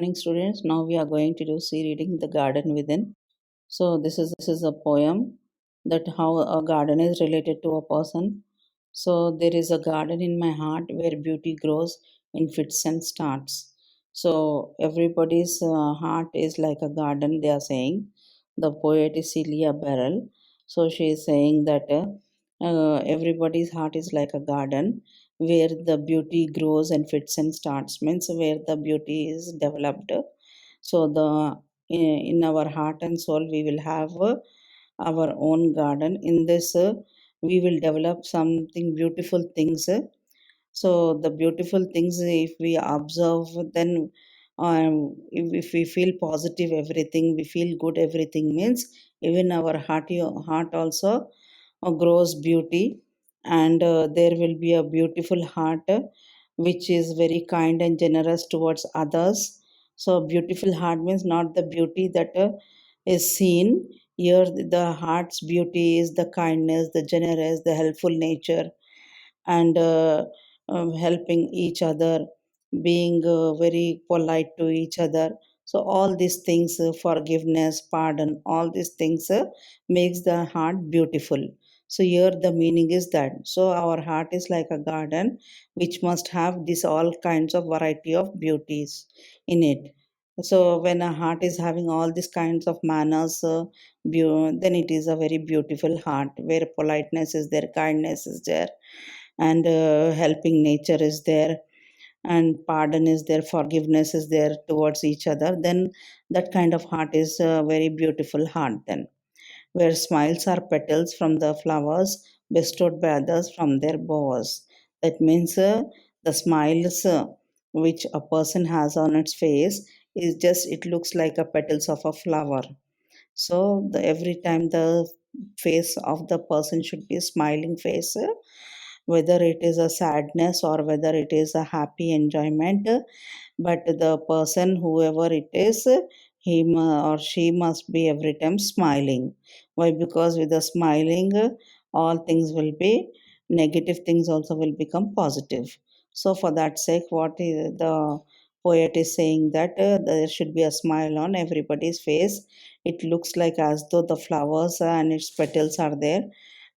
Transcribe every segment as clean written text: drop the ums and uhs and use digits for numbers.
Morning, students. Now we are going to do see reading The Garden Within. So this is a poem that how a garden is related to a person. So there is a garden in my heart where beauty grows in fits and starts. So everybody's heart is like a garden. They are saying the poet is Celia Beryl. So she is saying that everybody's heart is like a garden where the beauty grows and fits and starts, means where the beauty is developed. So the in our heart and soul we will have our own garden. In this we will develop something beautiful things. So the beautiful things, if we observe, then if we feel positive everything, we feel good everything, means even our heart also grows beauty. And there will be a beautiful heart which is very kind and generous towards others. So beautiful heart means not the beauty that is seen. Here the heart's beauty is the kindness, the generous, the helpful nature, and helping each other, being very polite to each other. So all these things, forgiveness, pardon, all these things makes the heart beautiful. So here the meaning is that, so our heart is like a garden which must have this all kinds of variety of beauties in it. So when a heart is having all these kinds of manners, then it is a very beautiful heart where politeness is there, kindness is there, and helping nature is there, and pardon is there, forgiveness is there towards each other. Then that kind of heart is a very beautiful heart. Then where smiles are petals from the flowers bestowed by others from their bowers. That means the smiles which a person has on its face is just, it looks like a petals of a flower. So every time the face of the person should be a smiling face, whether it is a sadness or whether it is a happy enjoyment. But the person, whoever it is, or she must be every time smiling. Why? Because with the smiling, all things will be negative, things also will become positive. So for that sake, what is the poet is saying, that there should be a smile on everybody's face. It looks like as though the flowers and its petals are there,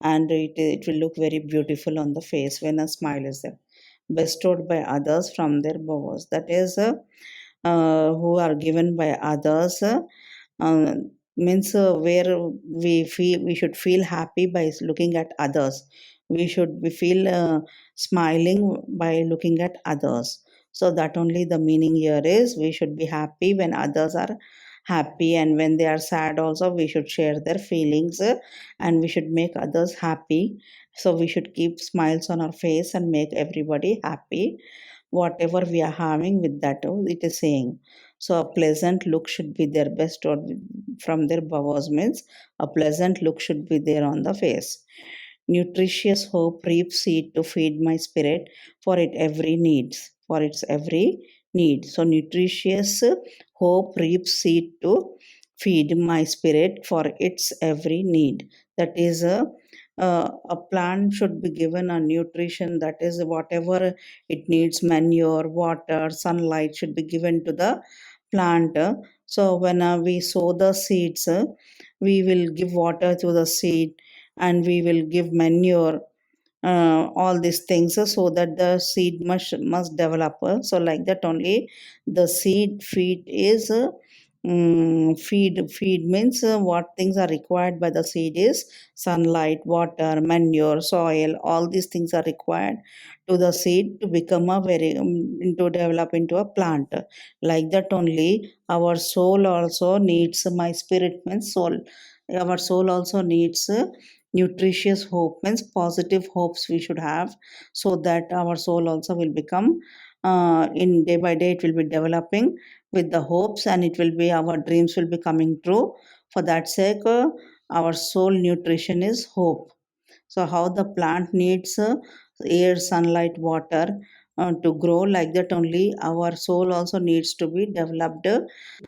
and it will look very beautiful on the face when a smile is there. Bestowed by others from their bowers, that is who are given by others, uh, means where we should feel happy by looking at others. We should be feel smiling by looking at others. So that only the meaning here is, we should be happy when others are happy, and when they are sad also we should share their feelings, and we should make others happy. So we should keep smiles on our face and make everybody happy, whatever we are having with that, it is saying. So a pleasant look should be their best, or from their bowers, means a pleasant look should be there on the face. Nutritious hope reaps seed to feed my spirit for it every needs, for its every need. So nutritious hope reaps seed to feed my spirit for its every need. That is a plant should be given a nutrition, that is whatever it needs, manure, water, sunlight should be given to the plant. So when we sow the seeds, we will give water to the seed, and we will give manure, all these things, so that the seed must develop. So like that only the seed feed is feed means what things are required by the seed is sunlight, water, manure, soil, all these things are required to the seed to become a very to develop into a plant. Like that only our soul also needs, my spirit means soul, our soul also needs nutritious hope, means positive hopes we should have, so that our soul also will become, in day by day it will be developing with the hopes, and it will be, our dreams will be coming true. For that sake, our soul nutrition is hope. So how the plant needs air, sunlight, water to grow, like that only our soul also needs to be developed.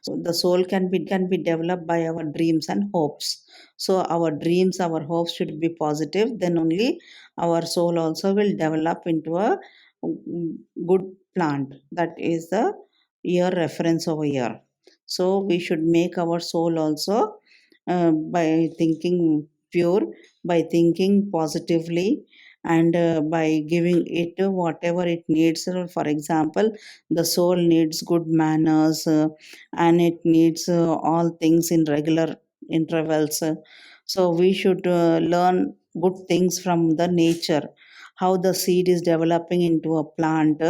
So the soul can be developed by our dreams and hopes. So our dreams, our hopes should be positive, then only our soul also will develop into a good plant. That is the year reference over here. So we should make our soul also by thinking pure, by thinking positively, and by giving it whatever it needs. For example, the soul needs good manners, and it needs all things in regular intervals. So we should learn good things from the nature, how the seed is developing into a plant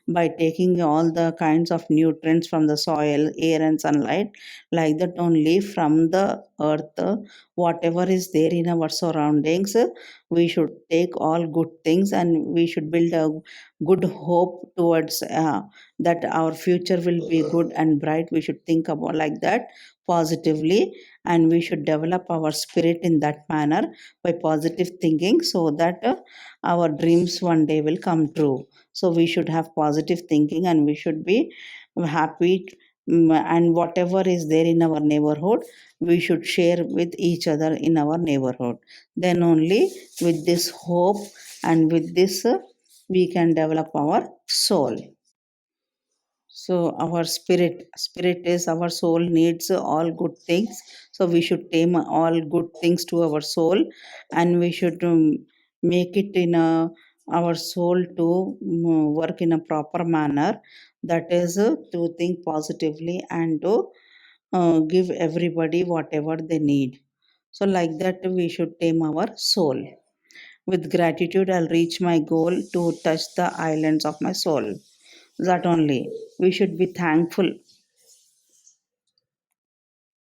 by taking all the kinds of nutrients from the soil, air, and sunlight, like that only from the earth. Whatever is there in our surroundings, we should take all good things, and we should build a good hope towards that our future will be good and bright. We should think about like that positively, and we should develop our spirit in that manner by positive thinking, so that our dreams one day will come true. So we should have positive thinking, and we should be happy. And whatever is there in our neighborhood, we should share with each other in our neighborhood. Then only with this hope and with this we can develop our soul. So our spirit is our soul needs all good things. So we should tame all good things to our soul, and we should make it in our soul to work in a proper manner. That is to think positively and to give everybody whatever they need. So like that we should tame our soul. With gratitude, I'll reach my goal to touch the islands of my soul. That only. We should be thankful.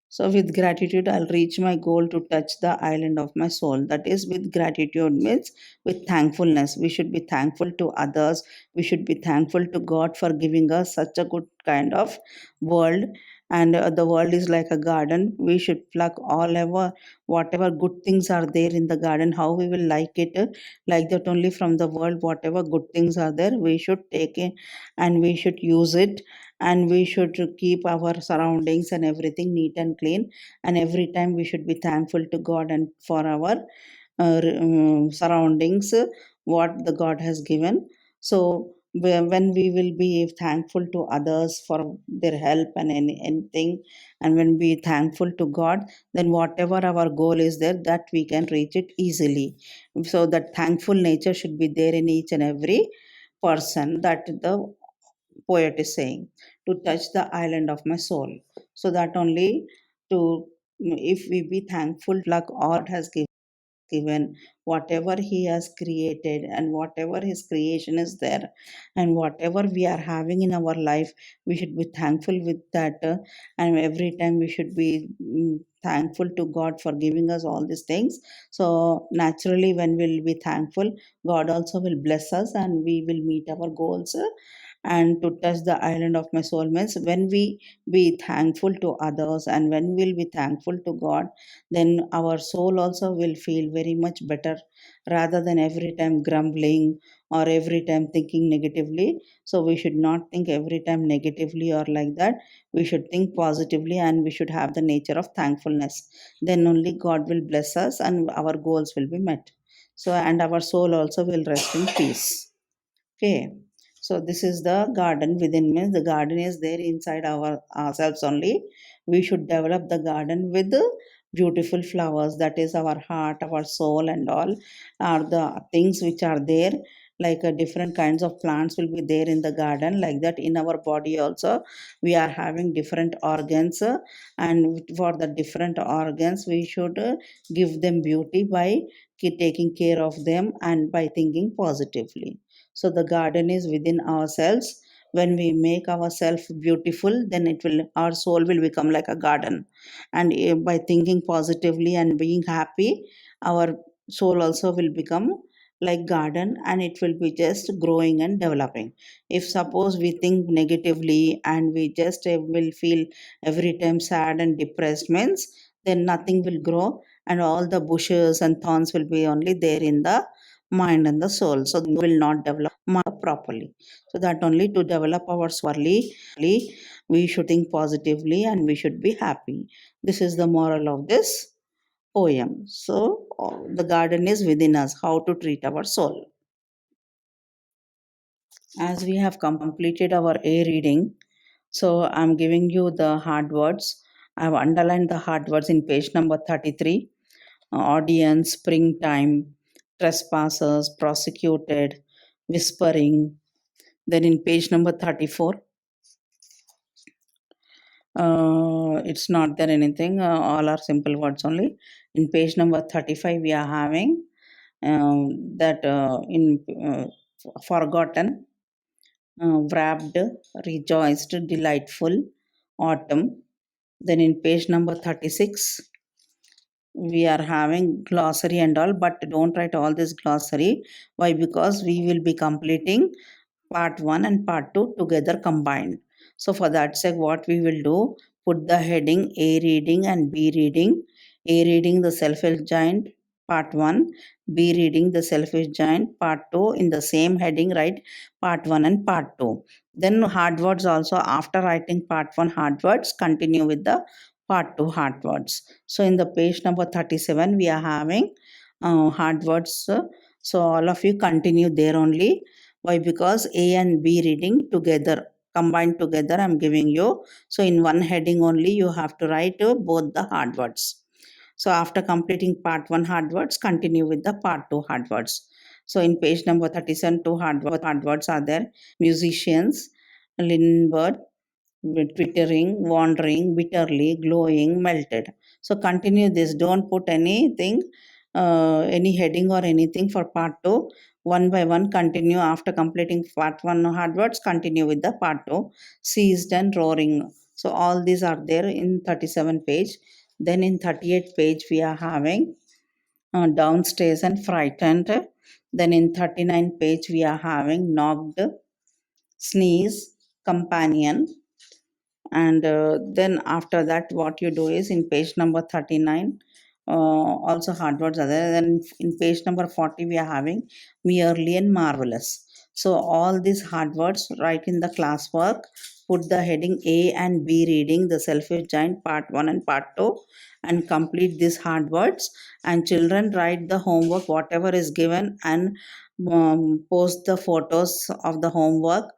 So, with gratitude, I'll reach my goal to touch the island of my soul. That is, with gratitude means with thankfulness. We should be thankful to others. We should be thankful to God for giving us such a good kind of world. And the world is like a garden. We should pluck all our whatever good things are there in the garden. How we will like it, like that only from the world. Whatever good things are there, we should take it and we should use it, and we should keep our surroundings and everything neat and clean. And every time we should be thankful to God and for our surroundings, what the God has given. So when we will be thankful to others for their help and anything, and when we thankful to God, then whatever our goal is there, that we can reach it easily. So that thankful nature should be there in each and every person, that the poet is saying, to touch the island of my soul. So that only to, if we be thankful, like God has given whatever he has created, and whatever his creation is there, and whatever we are having in our life, we should be thankful with that. And every time we should be thankful to God for giving us all these things. So naturally, when we'll be thankful, God also will bless us, and we will meet our goals. And to touch the island of my soul means when we be thankful to others, and when we'll be thankful to God, then our soul also will feel very much better, rather than every time grumbling or every time thinking negatively. So we should not think every time negatively or like that. We should think positively, and we should have the nature of thankfulness. Then only God will bless us, and our goals will be met. So, and our soul also will rest in peace. Okay. So this is the garden within, means the garden is there inside ourselves only. We should develop the garden with the beautiful flowers. That is our heart, our soul, and all are the things which are there. Like different kinds of plants will be there in the garden. Like that, in our body also, we are having different organs, and for the different organs, we should give them beauty by taking care of them and by thinking positively. So the garden is within ourselves. When we make ourselves beautiful, then it will, our soul will become like a garden. And by thinking positively and being happy, our soul also will become like garden, and it will be just growing and developing. If suppose we think negatively and we just will feel every time sad and depressed means, then nothing will grow, and all the bushes and thorns will be only there in the mind and the soul. So they will not develop properly. So that only to develop our swirly, we should think positively and we should be happy. This is the moral of this poem. So the garden is within us. How to treat our soul. As we have completed our A reading, So I'm giving you the hard words. I've underlined the hard words in page number 33. Audience, springtime, trespassers, prosecuted, whispering. Then in page number 34, it's not there anything, all are simple words only. In page number 35, we are having that in forgotten, wrapped, rejoiced, delightful, autumn. Then in page number 36, we are having glossary and all, but don't write all this glossary. Why? Because we will be completing part 1 and part 2 together combined. So for that sake, what we will do, put the heading A reading and B reading. A reading the self-help giant part 1, B reading the self-help giant part 2. In the same heading, write part 1 and part 2. Then hard words also, after writing part 1 hard words, continue with the part 2 hard words. So in the page number 37, we are having hard words. So all of you continue there only. Why? Because A and B reading together, combined together, I'm giving you. So in one heading only, you have to write both the hard words. So after completing part 1 hard words, continue with the part 2 hard words. So in page number 37, two hard words are there. Musicians, Lindbergh, twittering, wandering, bitterly, glowing, melted. So continue this. Don't put anything, any heading or anything for part 2. One by one, continue. After completing part 1 hard words, continue with the part 2. Seized and roaring. So all these are there in 37 page. Then in 38 page, we are having downstairs and frightened. Then in 39 page, we are having knocked, sneeze, companion. And then after that, what you do is in page number 39, also hard words are there. Then in page number 40, we are having merely and marvelous. So all these hard words write in the classwork. Put the heading A and B reading the selfish giant part 1 and part 2 and complete these hard words. And children write the homework whatever is given and post the photos of the homework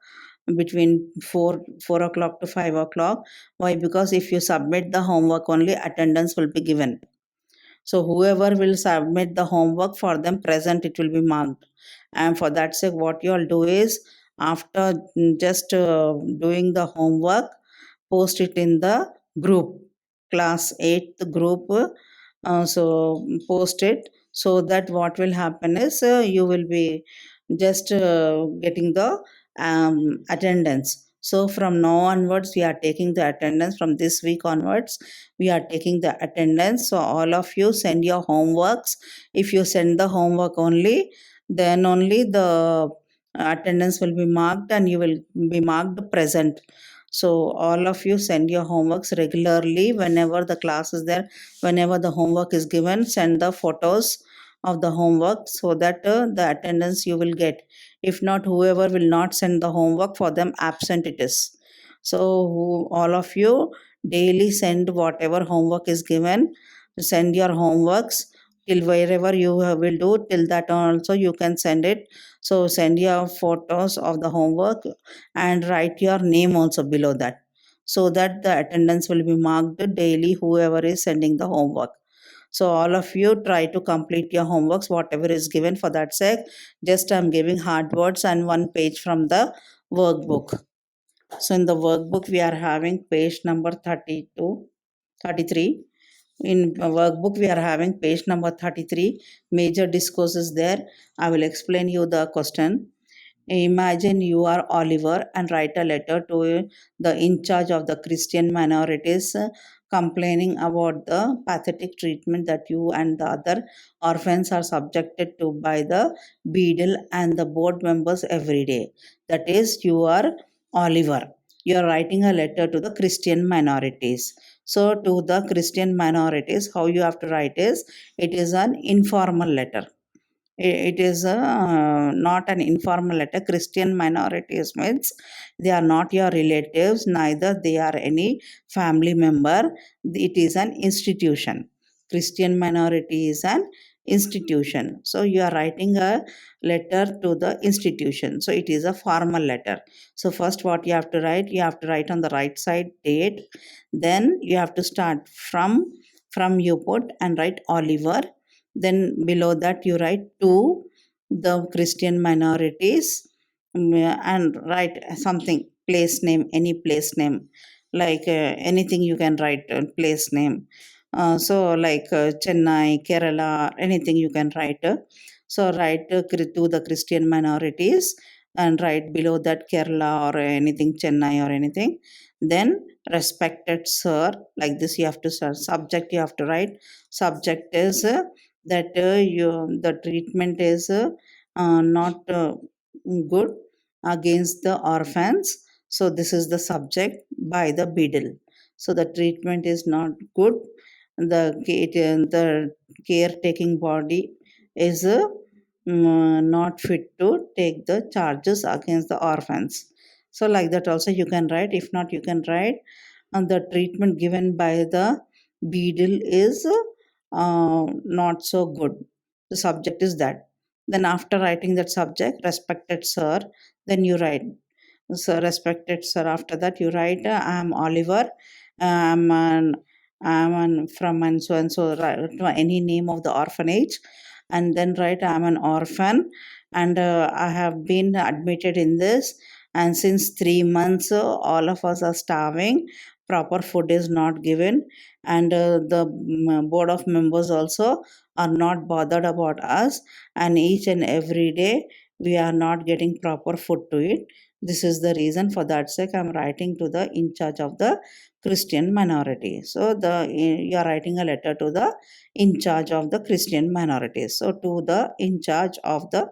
between 4 o'clock to 5 o'clock. Why? Because if you submit the homework only, attendance will be given. So whoever will submit the homework, for them present it will be marked. And for that sake, what you all do is, after just doing the homework, post it in the group, class 8th group. So post it, so that what will happen is, you will be just getting the attendance. So from now onwards, we are taking the attendance. From this week onwards, we are taking the attendance. So all of you send your homeworks. If you send the homework only, then only the attendance will be marked and you will be marked present. So all of you send your homeworks regularly whenever the class is there. Whenever the homework is given, send the photos of the homework, so that the attendance you will get. If not, whoever will not send the homework, for them absent it is. So all of you daily send whatever homework is given. Send your homeworks till wherever you will do, till that also you can send it. So send your photos of the homework and write your name also below that, so that the attendance will be marked daily, whoever is sending the homework. So all of you try to complete your homeworks whatever is given. For that sake, just I'm giving hard words and one page from the workbook. So in the workbook, we are having page number 32, 33. In workbook, we are having page number 33. Major discourses there. I will explain you the question. Imagine you are Oliver and write a letter to the in charge of the Christian minorities, complaining about the pathetic treatment that you and the other orphans are subjected to by the beadle and the board members every day. That is, you are Oliver. You are writing a letter to the Christian minorities. So, to the Christian minorities, how you have to write is, it is an informal letter. It is not an informal letter. Christian minorities means they are not your relatives, neither they are any family member. It is an institution. Christian minority is an institution. So you are writing a letter to the institution. So it is a formal letter. So first what you have to write on the right side date. Then you have to start from you put and write Oliver. Then below that you write to the Christian minorities, and write something, place name, any place name, like anything you can write, place name. So like Chennai, Kerala, anything you can write. So write to the Christian minorities, and write below that Kerala or anything, Chennai or anything. Then respected sir, like this you have to start. Subject you have to write. Subject is that you the treatment is not good against the orphans. So this is the subject by the beadle. So the treatment is not good. The caretaking body is not fit to take the charges against the orphans. So like that also you can write. If not, you can write the treatment given by the beadle is not so good. The subject is that. Then after writing that subject, respected sir, then you write, so respected sir. After that you write, I am Oliver, I'm an from and so, write any name of the orphanage, and then write, I am an orphan, and I have been admitted in this, and since 3 months all of us are starving. Proper food is not given, and the board of members also are not bothered about us, and each and every day we are not getting proper food to eat. This is the reason. For that sake, I'm writing to the in charge of the Christian minority. So you are writing a letter to the in charge of the Christian minorities. So to the in charge of the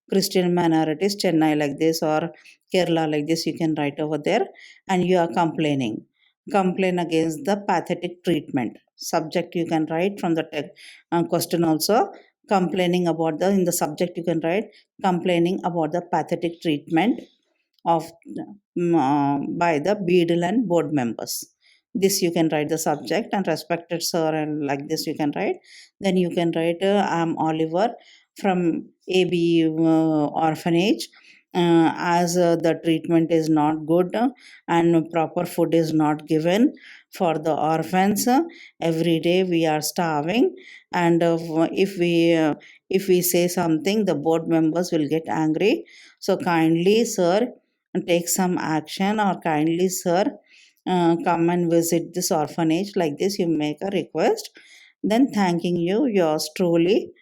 Christian minorities, Chennai like this or Kerala like this, you can write over there, and you are complaining. Complain against the pathetic treatment. Subject you can write from the question also. Complaining about the in the subject you can write complaining about the pathetic treatment of by the beadle and board members. This you can write the subject, and respected sir, and like this you can write. Then you can write, I'm Oliver from AB orphanage. As the treatment is not good, and proper food is not given for the orphans, every day we are starving, and if we say something, the board members will get angry. So kindly sir, take some action, or kindly sir, come and visit this orphanage, like this you make a request. Then thanking you, yours truly,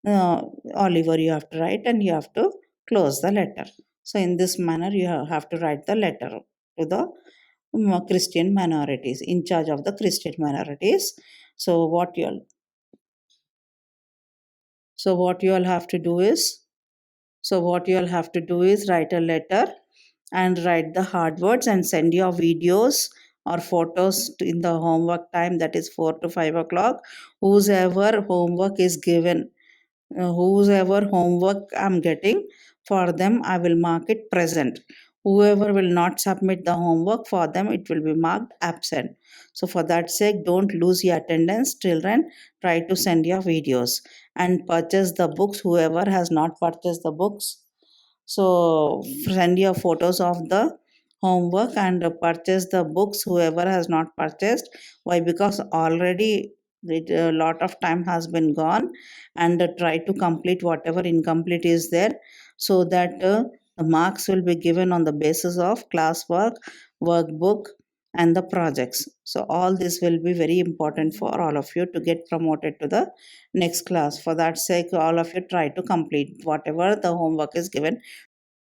uh, Oliver, you have to write, and you have to close the letter. So in this manner you have to write the letter to the Christian minorities, in charge of the Christian minorities. So what you all have to do is, what you all have to do is write a letter, and write the hard words, and send your videos or photos in the homework time, that is 4 to 5 o'clock. Whosoever homework is given, whosoever homework I'm getting, for them I will mark it present. Whoever will not submit the homework, for them it will be marked absent. So for that sake, don't lose your attendance, children. Try to send your videos, and purchase the books. Whoever has not purchased the books, so send your photos of the homework, and purchase the books. Whoever has not purchased, why? Because already a lot of time has been gone, and try to complete whatever incomplete is there, so that the marks will be given on the basis of classwork, workbook, and the projects. So all this will be very important for all of you to get promoted to the next class. For that sake, all of you try to complete whatever the homework is given